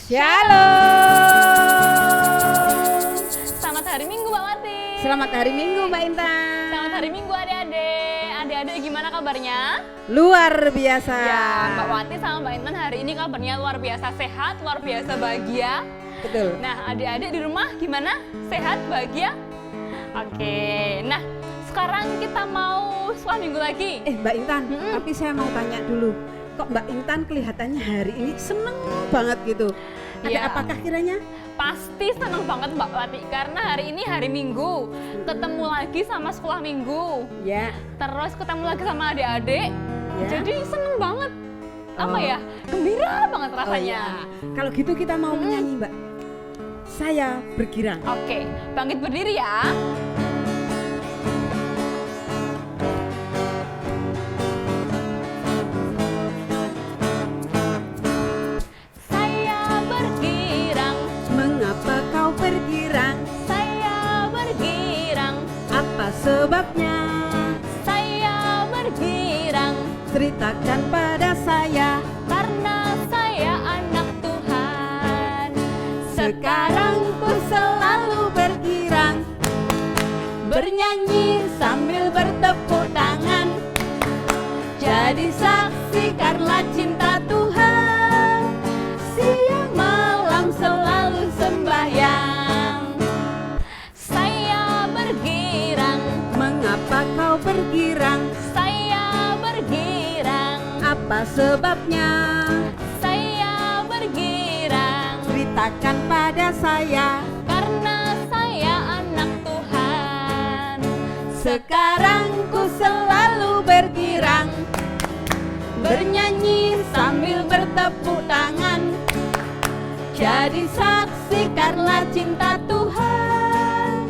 Shalom. Selamat hari Minggu Mbak Wati. Selamat hari Minggu Mbak Intan. Selamat hari Minggu adik-adik. Adik-adik gimana kabarnya? Luar biasa. Ya, Mbak Wati sama Mbak Intan hari ini kabarnya luar biasa sehat, luar biasa bahagia. Betul. Nah, adik-adik di rumah gimana? Sehat, bahagia? Oke. Nah, sekarang kita mau sekolah minggu lagi. Mbak Intan, tapi saya mau tanya dulu. Kok Mbak Intan kelihatannya hari ini seneng banget gitu? Ada Ya. apakah kiranya? Pasti seneng banget Mbak Wati karena hari ini hari Minggu. Ketemu lagi sama sekolah Minggu. Ya. Terus ketemu lagi sama adik-adik. Ya. Jadi seneng banget. Apa Oh. ya? Gembira banget rasanya. Kalau gitu kita mau menyanyi Mbak. Saya bergirang. Oke, bangkit berdiri ya. Saya bergirang, Mengapa kau bergirang? saya bergirang, Apa sebabnya? saya bergirang, Ceritakan pada saya. karena saya anak Tuhan. Sekarang ku selalu bergirang, bernyanyi sambil bertepuk tangan. Jadi saksikanlah cinta Tuhan, siang malam selalu sembahyang. Saya bergirang, Mengapa kau bergirang? saya bergirang, Apa sebabnya? saya bergirang, Ceritakan pada saya. karena saya anak Tuhan. Sekarang ku selalu bergirang, bernyanyi sambil bertepuk tangan. Jadi saksikanlah cinta Tuhan,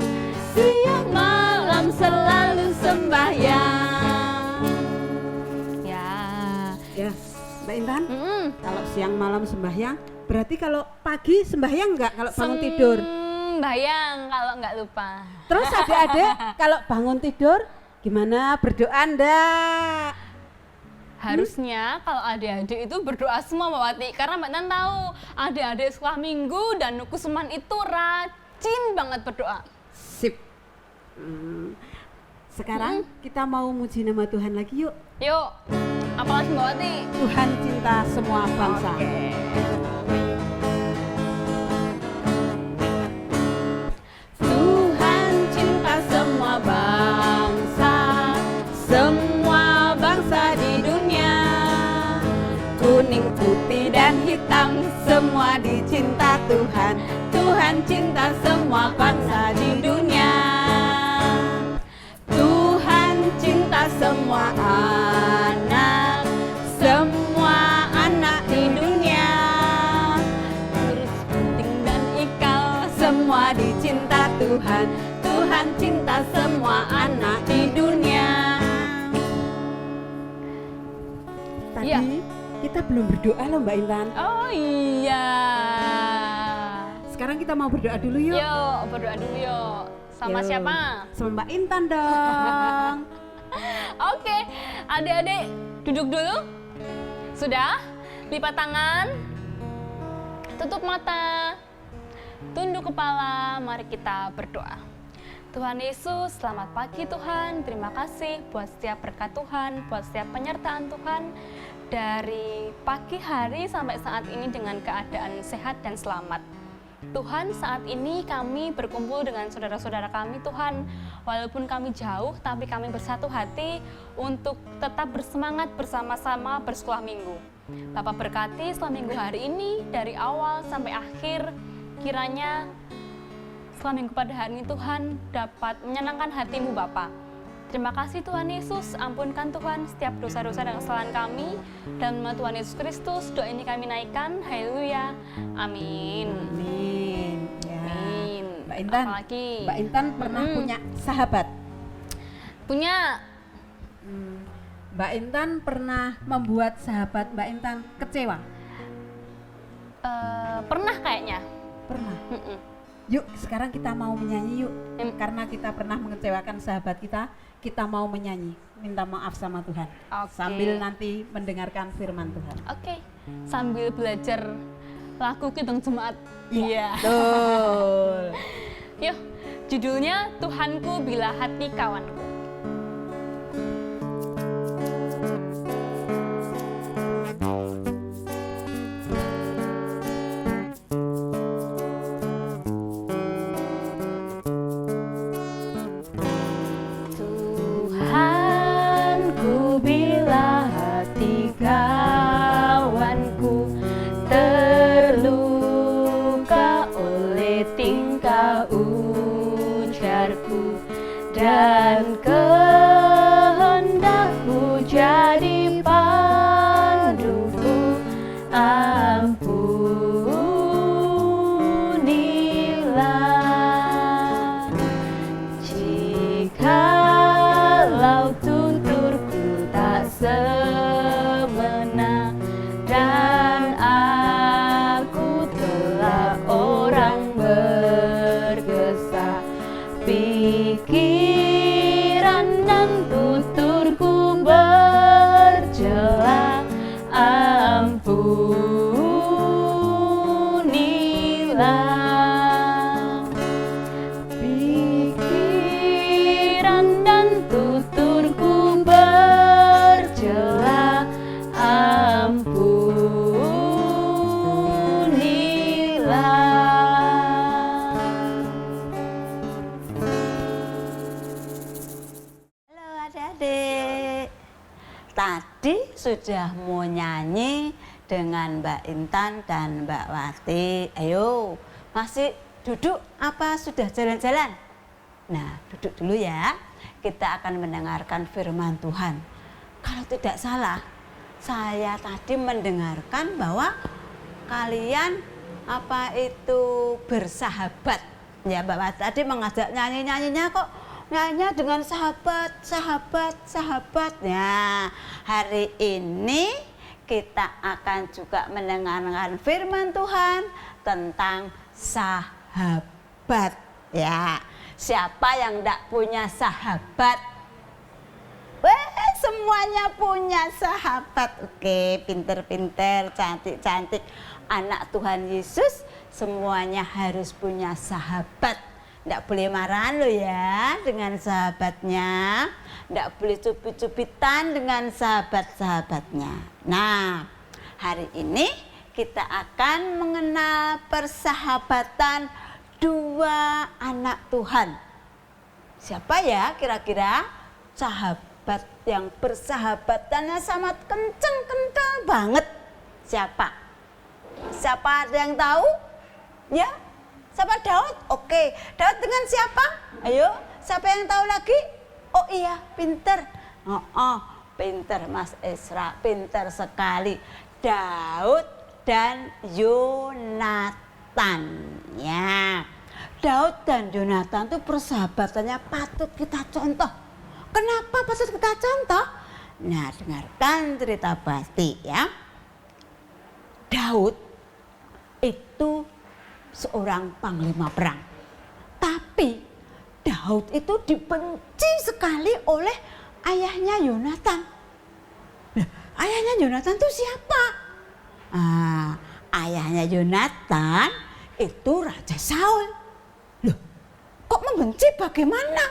siang malam selalu sembahyang. Ya. Ya, Mbak Intan, Mm-mm. kalau siang malam sembahyang, berarti kalau pagi sembahyang enggak kalau bangun tidur? Sembayang kalau nggak lupa. Terus adik-adik kalau bangun tidur gimana, berdoa enggak? Harusnya kalau adik-adik itu berdoa semua Mbak Wati. Karena Mbak Tan tahu adik-adik sekolah minggu dan Kusuman itu rajin banget berdoa. Sip. Sekarang kita mau muji nama Tuhan lagi yuk. Yuk, apalagi Mbak Wati? Tuhan cinta semua bangsa. Tuhan cinta semua bangsa di dunia. Kuning, putih, dan hitam semua dicinta Tuhan. Tuhan cinta semua bangsa di dunia. Tuhan cinta semua anak di dunia. Kurus, penting dan ikal. Semua dicinta Tuhan. Tuhan cinta semua anak di dunia. Tadi Iya. kita belum berdoa loh Mbak Intan. Oh iya. Sekarang kita mau berdoa dulu yuk. Yuk, berdoa dulu yuk. Sama Yuk. siapa? Sama Mbak Intan dong. Oke, adik-adik duduk dulu. Sudah? Lipat tangan. Tutup mata. Tunduk kepala, mari kita berdoa. Tuhan Yesus, selamat pagi Tuhan. Terima kasih buat setiap berkat Tuhan, buat setiap penyertaan Tuhan. Dari pagi hari sampai saat ini dengan keadaan sehat dan selamat. Tuhan, saat ini kami berkumpul dengan saudara-saudara kami Tuhan. Walaupun kami jauh, tapi kami bersatu hati untuk tetap bersemangat bersama-sama bersekolah minggu. Bapak berkati sekolah minggu hari ini, dari awal sampai akhir. Kiranya sekolah minggu pada hari ini Tuhan dapat menyenangkan hatimu Bapak. Terima kasih Tuhan Yesus, ampunkan Tuhan setiap dosa-dosa dan kesalahan kami. Dan nama Tuhan Yesus Kristus, doa ini kami naikkan. Haleluya. Amin. Amin. Ya. Amin. Mbak Intan, Apalagi? Mbak Intan pernah punya sahabat. Punya. Mbak Intan pernah membuat sahabat Mbak Intan kecewa? Pernah kayaknya. Pernah. Mm-mm. Yuk, sekarang kita mau menyanyi yuk. Em. Karena kita pernah mengecewakan sahabat kita mau menyanyi. Minta maaf sama Tuhan. Oke. Sambil nanti mendengarkan firman Tuhan. Oke. Sambil belajar lagu Kidung Jemaat. Iya. Betul. Yuk, judulnya Tuhanku Bila Hati Kawanku. Tuhanku bila hati kawanku terluka oleh tingkah ujarku dan kehendakku jadi panduku, ampunilah jikalau tuturku tak semena dan aku telah orang bergesa, pikiran dan tuturku bercela, ampunilah pikiran dan tuturku bercela, ampunilah. Halo adik-adik, tadi sudah mau nyanyi dengan Mbak Intan dan Mbak Wati. Ayo, masih duduk apa sudah jalan-jalan? Nah, duduk dulu ya. Kita akan mendengarkan firman Tuhan. Kalau tidak salah, saya tadi mendengarkan bahwa kalian apa itu bersahabat. Ya, Mbak Wati tadi mengajak nyanyi-nyanyinya kok nyanyinya dengan sahabat. Ya, hari ini kita akan juga mendengarkan firman Tuhan tentang sahabat. Ya, siapa yang tidak punya sahabat? Semuanya punya sahabat. Oke, pinter-pinter, cantik-cantik anak Tuhan Yesus, semuanya harus punya sahabat. Tidak boleh marahan lo ya dengan sahabatnya. Tidak boleh cubit-cubitan dengan sahabat-sahabatnya. Nah, hari ini kita akan mengenal persahabatan dua anak Tuhan. Siapa ya kira-kira sahabat yang persahabatannya sangat kenceng-kenceng banget? Siapa? Siapa ada yang tahu? Ya? Siapa? Daud? Oke. Daud dengan siapa? Ayo, siapa yang tahu lagi? Oh iya, pinter. Pinter Mas Esra, pinter sekali. Daud dan Yonatan. Ya. Daud dan Yonatan itu persahabatannya patut kita contoh. Kenapa patut kita contoh? Nah, dengarkan cerita Basti ya. Daud itu seorang panglima perang. Tapi Daud itu dibenci sekali oleh ayahnya Yonatan. Nah, ayahnya Yonatan itu siapa? Ayahnya Yonatan itu Raja Saul. Loh, kok membenci bagaimana?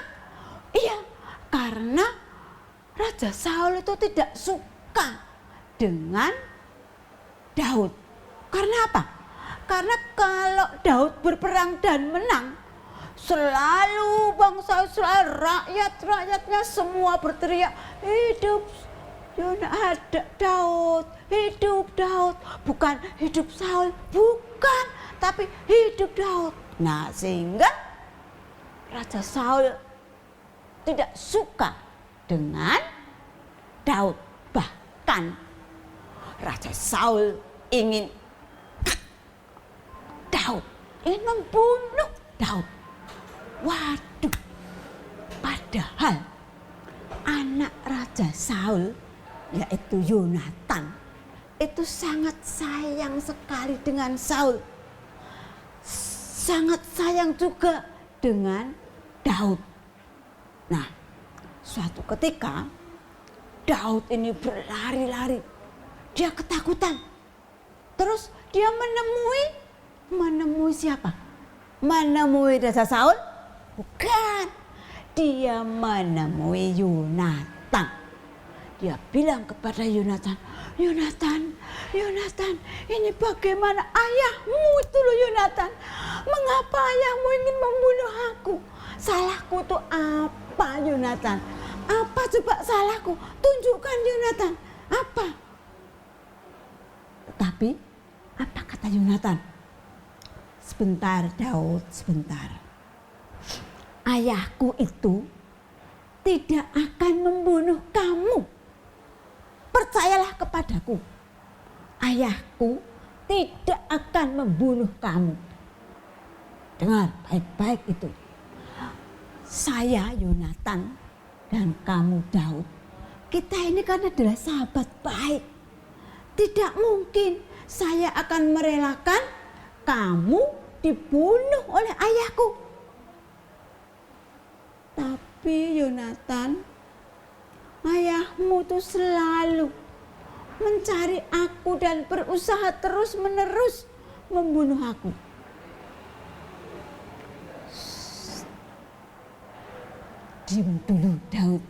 Iya, karena Raja Saul itu tidak suka dengan Daud. Karena apa? Karena kalau Daud berperang dan menang, selalu bangsa Israel, rakyatnya semua berteriak, hidup Daud, hidup Daud. Bukan hidup Saul, bukan, tapi hidup Daud. Nah, sehingga Raja Saul tidak suka dengan Daud. Bahkan Raja Saul ingin Daud, ingin membunuh Daud. Waduh, padahal anak Raja Saul, yaitu Yonatan, itu sangat sayang sekali dengan Saul. Sangat sayang juga dengan Daud. Nah, suatu ketika Daud ini berlari-lari. Dia ketakutan. Terus dia menemui siapa? Menemui Raja Saul? Bukan. Dia menemui Yonatan. Dia bilang kepada Yonatan, Yonatan, ini bagaimana ayahmu itu loh Yonatan. Mengapa ayahmu ingin membunuh aku? Salahku itu apa Yonatan? Apa coba salahku? Tunjukkan Yonatan. Apa? Tapi apa kata Yonatan? Sebentar Daud, sebentar. Ayahku itu tidak akan membunuh kamu. Percayalah kepadaku. Ayahku tidak akan membunuh kamu. Dengar baik-baik itu. Saya Yonatan dan kamu Daud. Kita ini kan adalah sahabat baik. Tidak mungkin saya akan merelakan kamu dibunuh oleh ayahku. Tapi Yonatan, ayahmu tuh selalu mencari aku dan berusaha terus-menerus membunuh aku. Diam dulu Daud,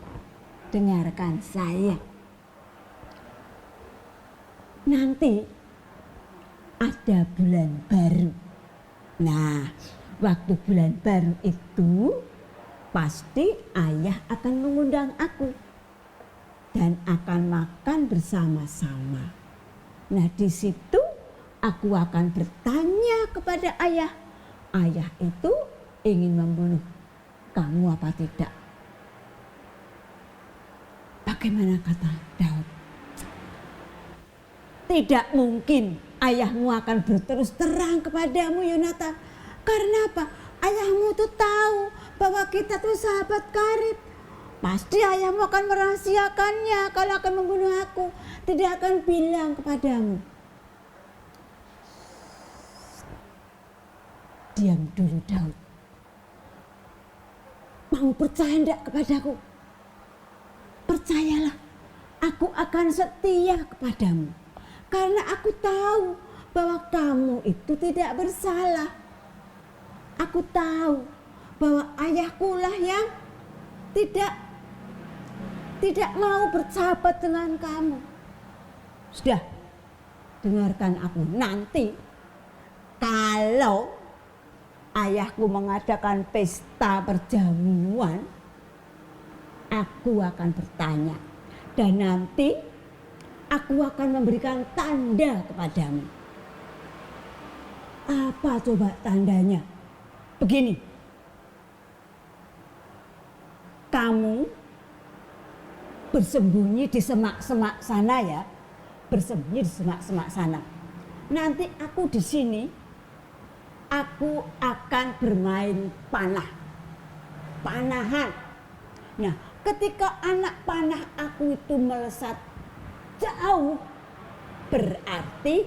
dengarkan saya. Nanti ada bulan baru. Nah, waktu bulan baru itu pasti ayah akan mengundang aku dan akan makan bersama-sama. Nah, di situ aku akan bertanya kepada ayah, ayah itu ingin membunuh kamu apa tidak? Bagaimana kata Daud? Tidak mungkin ayahmu akan berterus terang kepadamu Yonatan. Karena apa? Ayahmu tuh tahu bahwa kita tuh sahabat karib. Pasti ayahmu akan merahasiakannya kalau akan membunuh aku. Tidak akan bilang kepadamu. Diam dulu Daud. Mau percaya enggak kepadaku? Percayalah, aku akan setia kepadamu. Karena aku tahu bahwa kamu itu tidak bersalah. Aku tahu bahwa ayahku lah yang tidak mau bersahabat dengan kamu. Sudah, dengarkan aku. Nanti kalau ayahku mengadakan pesta perjamuan, aku akan bertanya. Dan nanti aku akan memberikan tanda kepadamu. Apa coba tandanya? Begini. Kamu bersembunyi di semak-semak sana ya. Bersembunyi di semak-semak sana. Nanti aku di sini, aku akan bermain panah. Panahan. Nah, ketika anak panah aku itu melesat jauh, berarti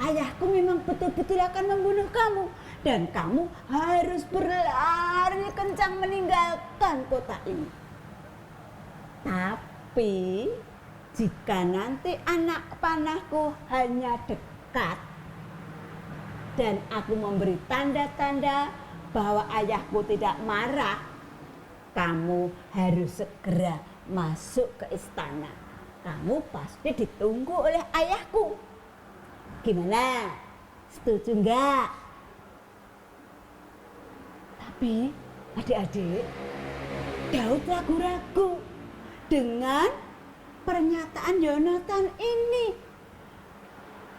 ayahku memang betul-betul akan membunuh kamu. Dan kamu harus berlari kencang meninggalkan kota ini. Tapi jika nanti anak panahku hanya dekat dan aku memberi tanda-tanda bahwa ayahku tidak marah, kamu harus segera masuk ke istana. Kamu pasti ditunggu oleh ayahku. Gimana? Setuju enggak? Tapi adik-adik, Daud ragu-ragu dengan pernyataan Yonatan ini.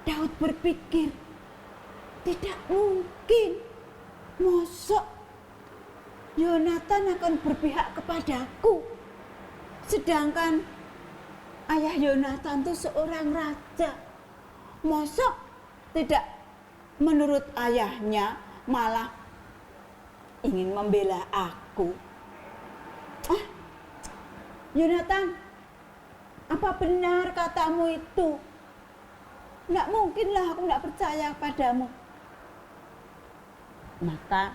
Daud berpikir, tidak mungkin mosok Yonatan akan berpihak kepadaku. Sedangkan ayah Yonatan itu seorang raja. Mosok tidak menurut ayahnya malah ingin membela aku. Yonatan, apa benar katamu itu? Nggak mungkinlah aku nggak percaya padamu. Maka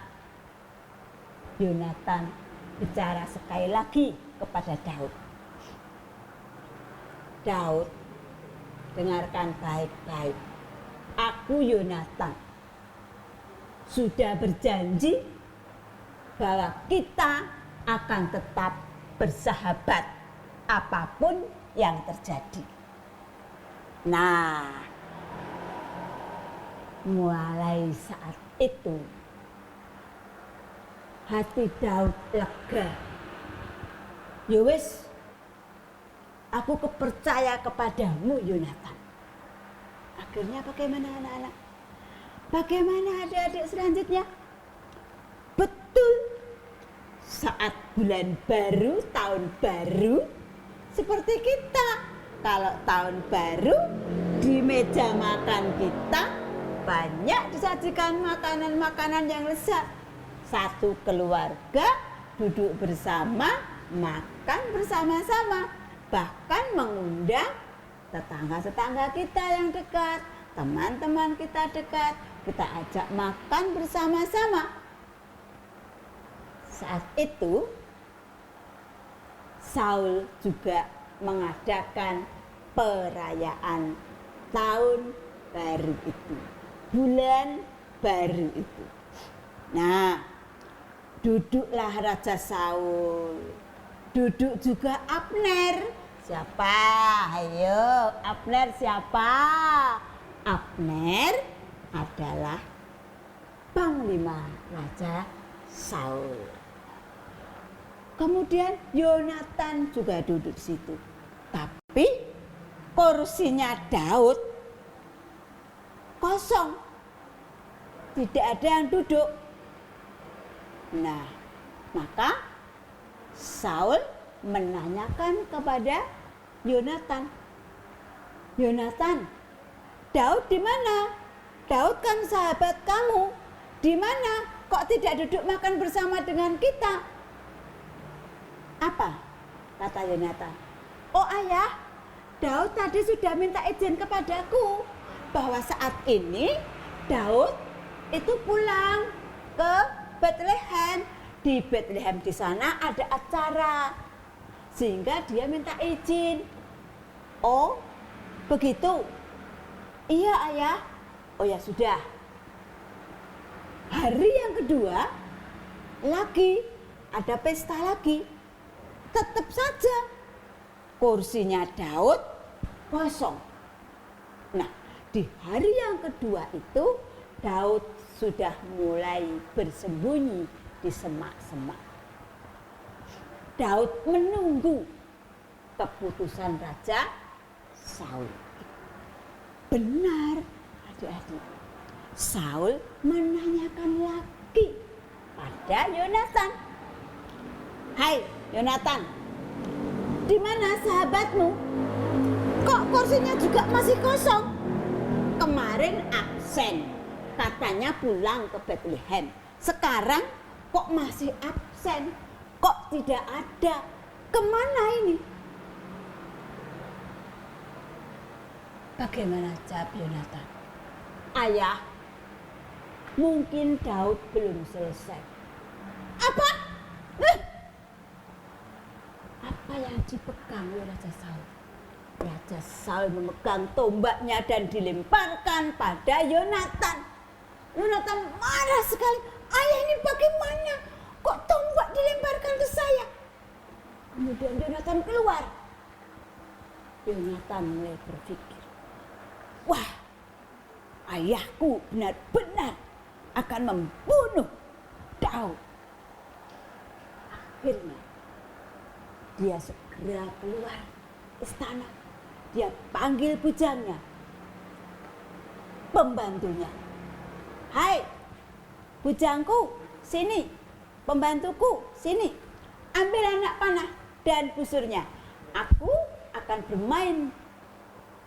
Yonatan bicara sekali lagi kepada Daud. Daud, dengarkan baik-baik. aku Yonatan sudah berjanji bahwa kita akan tetap bersahabat apapun yang terjadi. Nah, mulai saat itu hati Daud lega. Ya wis, aku kepercaya kepadamu Yonatan. Akhirnya bagaimana anak-anak? Bagaimana adik-adik selanjutnya? Betul, saat bulan baru, tahun baru, seperti kita. Kalau tahun baru, di meja makan kita banyak disajikan makanan-makanan yang lezat. Satu keluarga duduk bersama, makan bersama-sama. Bahkan mengundang tetangga-tetangga kita yang dekat, teman-teman kita dekat, kita ajak makan bersama-sama. Saat itu, Saul juga mengadakan perayaan tahun baru itu, bulan baru itu. Nah, duduklah Raja Saul, duduk juga Abner. Siapa? Ayo, Abner siapa? Abner adalah panglima Raja Saul. Kemudian Yonatan juga duduk di situ. Tapi kursinya Daud kosong. Tidak ada yang duduk. Nah, maka Saul menanyakan kepada Yonatan. Yonatan, Daud di mana? Daud kan sahabat kamu. Di mana? Kok tidak duduk makan bersama dengan kita? Apa? Kata Yonatan. Oh ayah, Daud tadi sudah minta izin kepadaku bahwa saat ini Daud itu pulang ke Bethlehem. Di Bethlehem di sana ada acara, sehingga dia minta izin. Oh, begitu? Iya ayah. Oh ya sudah. Hari yang kedua lagi ada pesta lagi. Tetap saja kursinya Daud kosong. Nah, di hari yang kedua itu Daud sudah mulai bersembunyi di semak-semak. Daud menunggu keputusan Raja Saul. Benar, adik-adik. Saul menanyakan lagi pada Yonatan. Hai Yonatan, di mana sahabatmu? Kok kursinya juga masih kosong? Kemarin absen, katanya pulang ke Bethlehem. Sekarang kok masih absen? Kok tidak ada? Kemana ini? Bagaimana jawab Yonatan? Ayah, mungkin Daud belum selesai. Apa? Apa yang dipegang oleh Raja Saul? Raja Saul memegang tombaknya dan dilemparkan pada Yonatan. Yonatan marah sekali. Ayah, ini bagaimana? Kok tombak dilemparkan ke saya? Kemudian Yonatan keluar. Yonatan mulai berpikir, wah, ayahku benar-benar akan membunuh Daud. Akhirnya dia segera keluar istana. Dia panggil bujangnya, pembantunya. Hai, bujangku, sini. Pembantuku, sini. Ambil anak panah dan busurnya. Aku akan bermain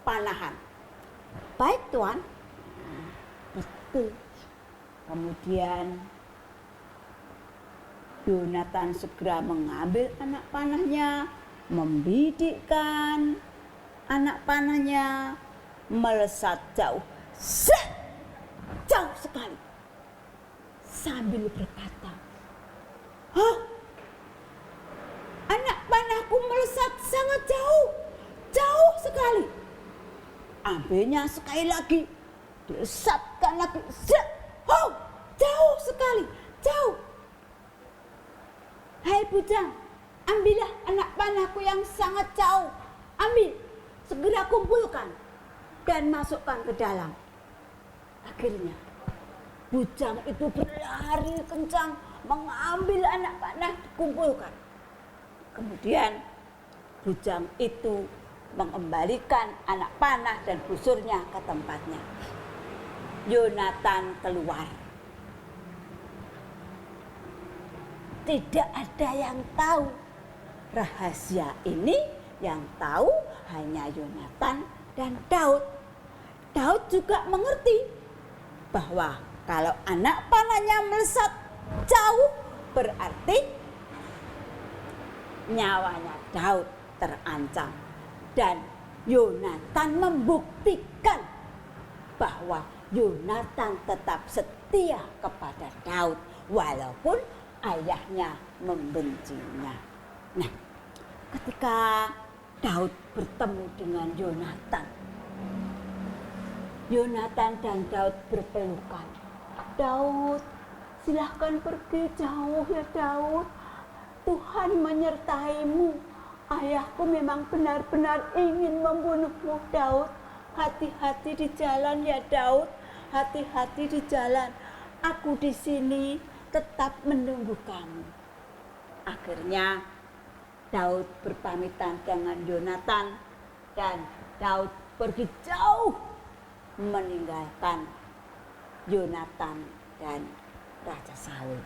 panahan. Baik, Tuan. Betul. Kemudian Yonatan segera mengambil anak panahnya, membidikkan anak panahnya, melesat jauh. Set! Jauh sekali. Sambil berkata, hah? Anak panahku melesat sangat jauh. Jauh sekali. Ambilnya sekali lagi. Dilesatkan lagi. Zat! Oh, jauh sekali, jauh. Hai bujang, ambillah anak panahku yang sangat jauh. Ambil, segera kumpulkan dan masukkan ke dalam. Akhirnya, bujang itu berlari kencang mengambil anak panah dikumpulkan. Kemudian, bujang itu mengembalikan anak panah dan busurnya ke tempatnya. Yonatan keluar. Tidak ada yang tahu rahasia ini, yang tahu hanya Yonatan dan Daud. Daud juga mengerti bahwa kalau anak panahnya melesat jauh berarti nyawanya Daud terancam. Dan Yonatan membuktikan bahwa Yonatan tetap setia kepada Daud walaupun ayahnya membencinya. Nah, ketika Daud bertemu dengan Yonatan, Yonatan dan Daud berpelukan. Daud, silahkan pergi jauh ya Daud. Tuhan menyertaimu. Ayahku memang benar-benar ingin membunuhmu Daud. Hati-hati di jalan ya Daud. Hati-hati di jalan. Aku di sini tetap menunggu kamu. Akhirnya Daud berpamitan dengan Yonatan dan Daud pergi jauh meninggalkan Yonatan dan Raja Saul.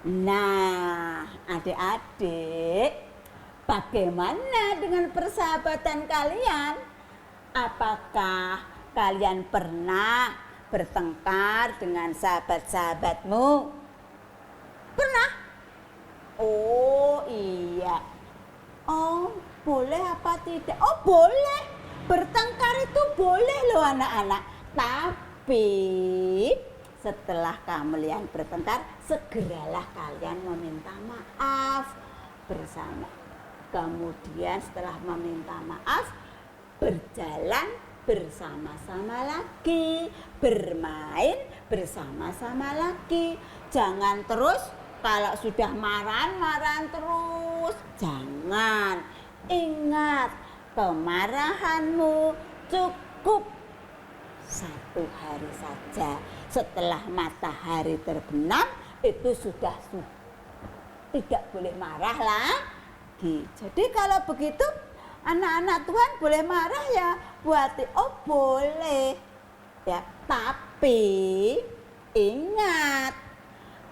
Nah, adik-adik, bagaimana dengan persahabatan kalian? Apakah kalian pernah bertengkar dengan sahabat-sahabatmu? Pernah? Oh iya. Oh, boleh apa tidak? Oh, boleh. Bertengkar itu boleh loh anak-anak. Tapi setelah kalian bertengkar, segeralah kalian meminta maaf bersama. Kemudian setelah meminta maaf, berjalan bersama-sama lagi, bermain bersama-sama lagi. Jangan terus kalau sudah marah-marah terus. Jangan. Ingat, kemarahanmu cukup 1 hari saja. Setelah matahari terbenam itu sudah tidak boleh marah lagi. Jadi kalau begitu anak-anak Tuhan boleh marah ya buat oh boleh ya, tapi ingat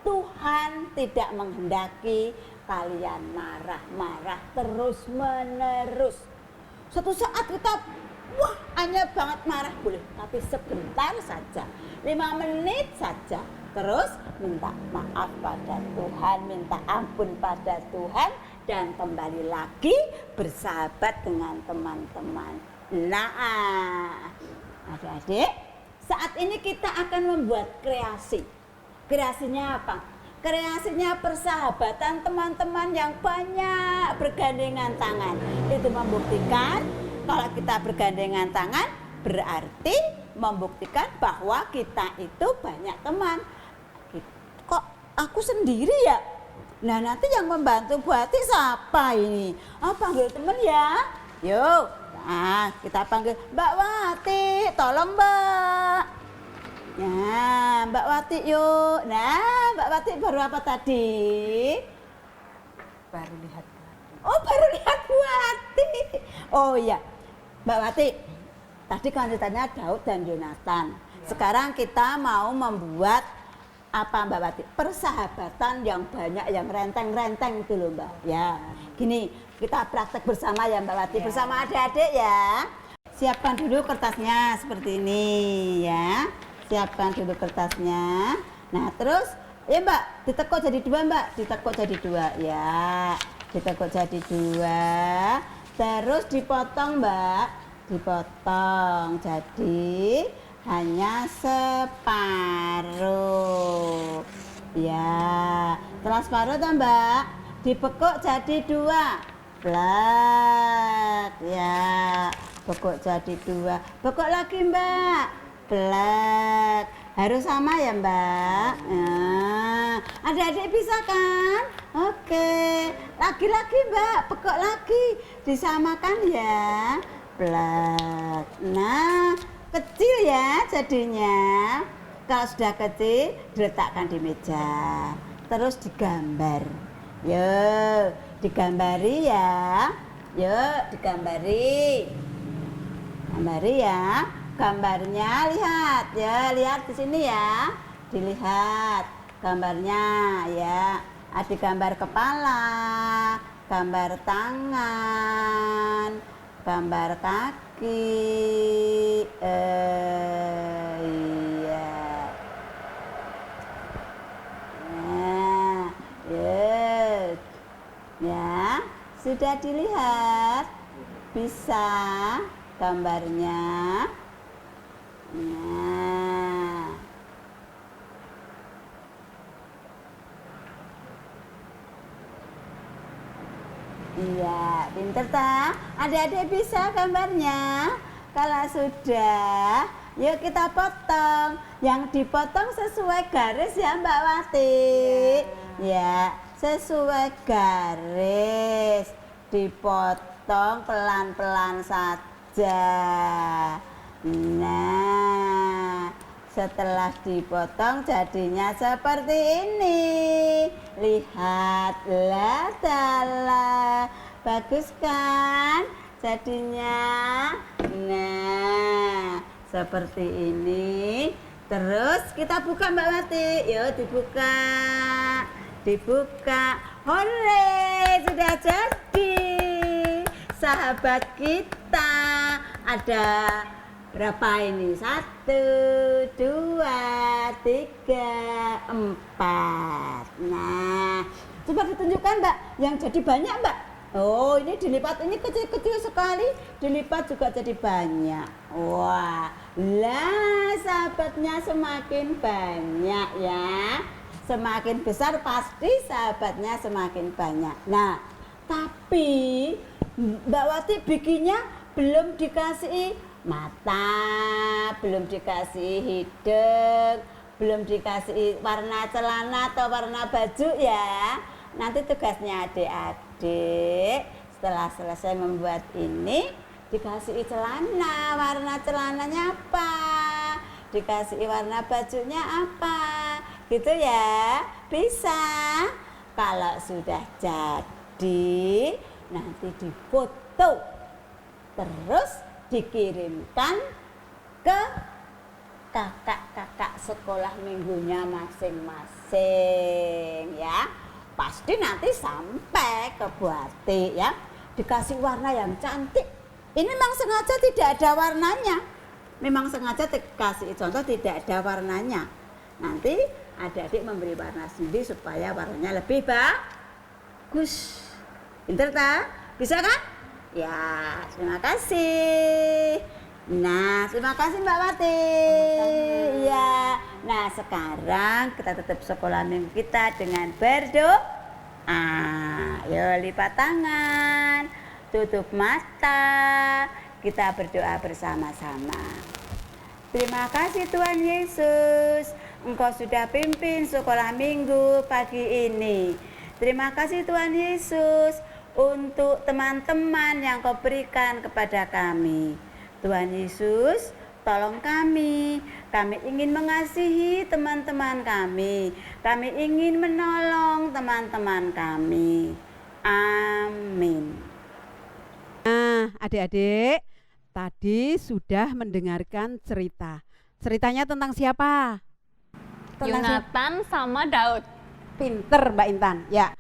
Tuhan tidak menghendaki kalian marah-marah terus menerus. Suatu saat kita wah hanya banget marah boleh, tapi sebentar saja, 5 menit saja, terus minta maaf pada Tuhan, minta ampun pada Tuhan, dan kembali lagi bersahabat dengan teman-teman. Nah, adik-adik, saat ini kita akan membuat kreasi. Kreasinya apa? Kreasinya persahabatan teman-teman yang banyak bergandengan tangan. Itu membuktikan kalau kita bergandengan tangan berarti membuktikan bahwa kita itu banyak teman. Kok aku sendiri ya? Nah nanti yang membantu Bu Ati siapa ini? Oh panggil teman ya. Yuk, nah kita panggil Mbak Wati, tolong Mbak. Nah Mbak Wati yuk. Nah Mbak Wati baru apa tadi? Baru lihat. Oh baru lihat Bu Wati. Oh iya Mbak Wati, tadi kan ceritanya Daud dan Yonatan. Sekarang kita mau membuat apa Mbak Wati? Persahabatan yang banyak, yang renteng-renteng itu loh Mbak. Ya, gini kita praktek bersama ya Mbak Wati, bersama adik-adik ya. Siapkan dulu kertasnya seperti ini ya. Siapkan dulu kertasnya. Nah terus, ya Mbak, ditekuk jadi 2 Mbak, ditekuk jadi 2 ya. Ditekuk jadi 2. Terus dipotong Mbak, dipotong jadi hanya separuh. Ya, setelah separuh tuh Mbak, dipekuk jadi 2. Blak, ya, pekuk jadi 2. Pekuk lagi Mbak. Plek. Harus sama ya Mbak. Nah, adik-adik bisa kan? Oke. Lagi-lagi Mbak, pekok lagi. Disamakan ya. Plek. Nah, kecil ya jadinya. Kalau sudah kecil, diletakkan di meja. Terus digambar. Yuk, digambari ya. Yuk, digambari. Gambari ya. Gambarnya lihat ya, lihat di sini ya. Dilihat gambarnya ya. Ada gambar kepala, gambar tangan, gambar kaki. Iya. Nah, yes. Ya, sudah dilihat. Bisa gambarnya. Nah, iya, pinter tak? Adik-adik bisa gambarnya? Kalau sudah, yuk kita potong. Yang dipotong sesuai garis ya Mbak Wati. Ya, sesuai garis. Dipotong pelan-pelan saja. Nah, setelah dipotong jadinya seperti ini. Lihatlah, dalah. Bagus kan jadinya? Nah, seperti ini. Terus kita buka Mbak Wati. Yuk dibuka. Dibuka. Hore, sudah jadi. Sahabat kita ada berapa ini? 1, 2, 3, 4. Nah, coba ditunjukkan Mbak, yang jadi banyak Mbak. Oh, ini dilipat, ini kecil-kecil sekali, dilipat juga jadi banyak. Wah, lah sahabatnya semakin banyak ya. Semakin besar pasti sahabatnya semakin banyak. Nah, tapi Mbak Wati bikinnya belum dikasih mata, belum dikasih hidung, belum dikasih warna celana atau warna baju ya. Nanti tugasnya adik-adik setelah selesai membuat ini dikasih celana, warna celananya apa, dikasih warna bajunya apa, gitu ya. Bisa. Kalau sudah jadi nanti difoto terus dikirimkan ke kakak-kakak sekolah minggunya masing-masing ya. Pasti nanti sampai ke Bu Ati ya, dikasih warna yang cantik. Ini memang sengaja tidak ada warnanya, memang sengaja dikasih contoh tidak ada warnanya. Nanti adik-adik memberi warna sendiri supaya warnanya lebih bagus. Pinter tak? Bisa kan? Ya, terima kasih. Nah, terima kasih Mbak Wati. Ya. Nah, sekarang kita tutup sekolah minggu kita dengan berdoa. Yuk lipat tangan, tutup mata. Kita berdoa bersama-sama. Terima kasih Tuhan Yesus, Engkau sudah pimpin sekolah minggu pagi ini. Terima kasih Tuhan Yesus untuk teman-teman yang Kau berikan kepada kami. Tuhan Yesus, tolong kami. Kami ingin mengasihi teman-teman kami. Kami ingin menolong teman-teman kami. Amin. Nah, adik-adik, tadi sudah mendengarkan cerita. Ceritanya tentang siapa? Yonatan sama Daud. Pinter Mbak Intan. Ya,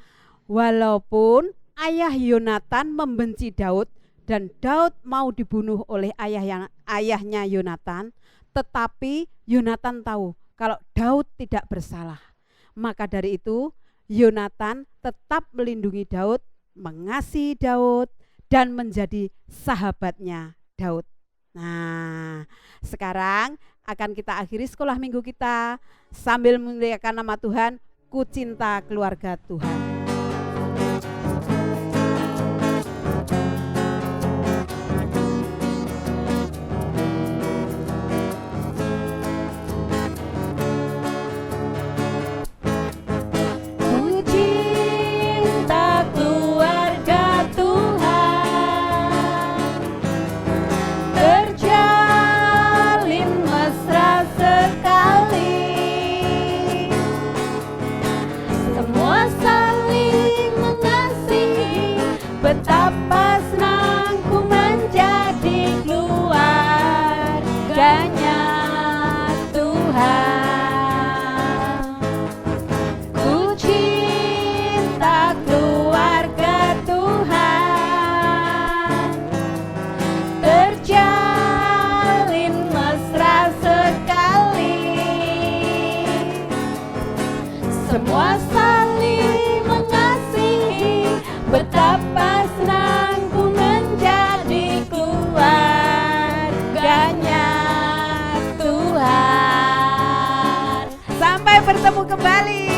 walaupun ayah Yonatan membenci Daud dan Daud mau dibunuh oleh ayahnya Yonatan, tetapi Yonatan tahu kalau Daud tidak bersalah. Maka dari itu Yonatan tetap melindungi Daud, mengasihi Daud, dan menjadi sahabatnya Daud. Nah, sekarang akan kita akhiri sekolah minggu kita sambil memuliakan nama Tuhan. Ku cinta keluarga Tuhan. Betapa senangku menjadi keluarganya Tuhan. Ku cinta keluarga Tuhan, terjalin mesra sekali. Semua saling mengasihi, betapa senangku menjadi keluarganya Tuhan. Sampai bertemu kembali.